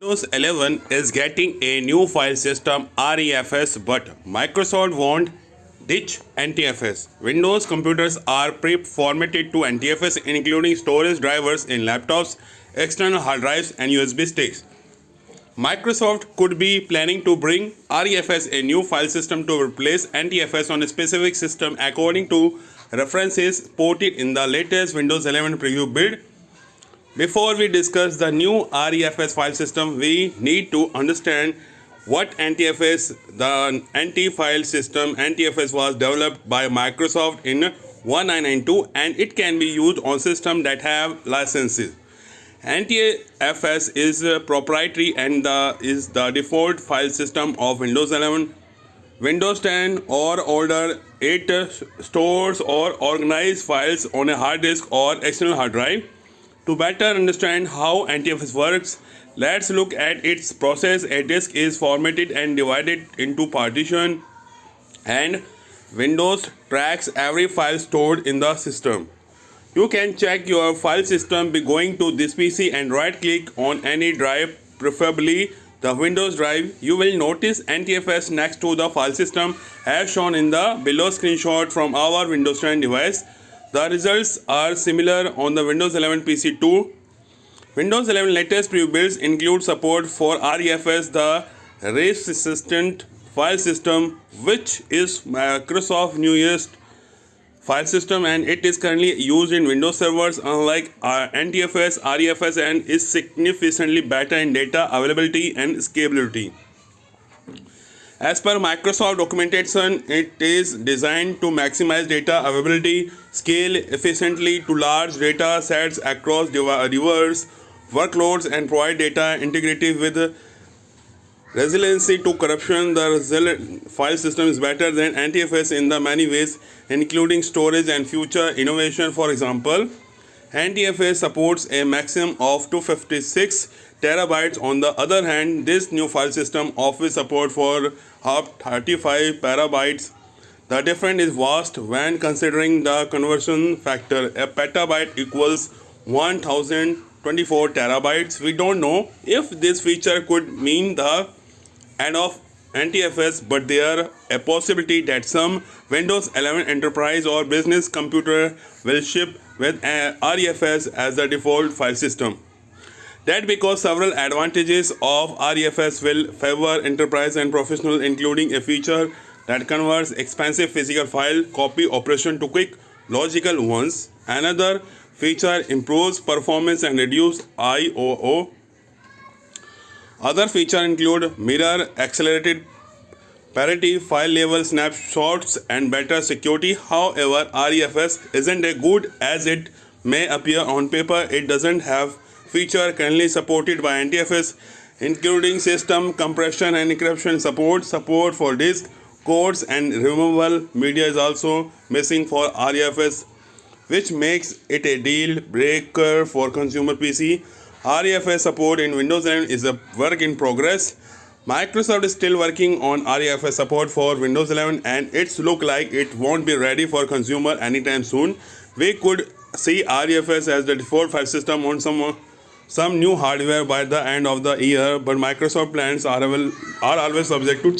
Windows 11 is getting a new file system ReFS, but Microsoft won't ditch NTFS. Windows computers are pre-formatted to NTFS, including storage drivers in laptops, external hard drives, and USB sticks. Microsoft could be planning to bring ReFS, a new file system, to replace NTFS on a specific system, according to references quoted in the latest Windows 11 preview build. Before we discuss the new ReFS file system, we need to understand what NTFS, the anti-file system. NTFS was developed by Microsoft in 1992 and it can be used on systems that have licenses. NTFS is proprietary and is the default file system of Windows 11. Windows 10 or older, it stores or organizes files on a hard disk or external hard drive. To better understand how NTFS works, let's look at its process. A disk is formatted and divided into partitions, and Windows tracks every file stored in the system. You can check your file system by going to this PC and right-click on any drive, preferably the Windows drive. You will notice NTFS next to the file system as shown in the below screenshot from our Windows 10 device. The results are similar on the Windows 11 PC too. Windows 11 latest preview builds include support for ReFS, the race-resistant file system, which is Microsoft's newest file system, and it is currently used in Windows servers. Unlike NTFS, ReFS and is significantly better in data availability and scalability. As per Microsoft documentation, it is designed to maximize data availability, scale efficiently to large data sets across diverse workloads, and provide data integrity with resiliency to corruption. The resilient file system is better than NTFS in the many ways, including storage and future innovation. For example, NTFS supports a maximum of 256 terabytes. On the other hand, this new file system offers support for up 35 terabytes. The difference is vast when considering the conversion factor. A petabyte equals 1024 terabytes. We don't know if this feature could mean the end of NTFS, but there a possibility that some Windows 11 enterprise or business computer will ship with ReFS as the default file system. That because several advantages of ReFS will favor enterprise and professional, including a feature that converts expensive physical file copy operation to quick logical ones. Another feature improves performance and reduces IOO. Other features include mirror, accelerated parity, file level snapshots, and better security. However, ReFS isn't as good as it may appear on paper. It doesn't have features currently supported by NTFS, including system compression and encryption support. Support for disk, codes, and removable media is also missing for ReFS, which makes it a deal breaker for consumer PC. ReFS support in Windows 11 is a work in progress. Microsoft is still working on ReFS support for Windows 11 and it's look like it won't be ready for consumer anytime soon. We could see ReFS as the default file system on some new hardware by the end of the year, but Microsoft plans are always subject to change.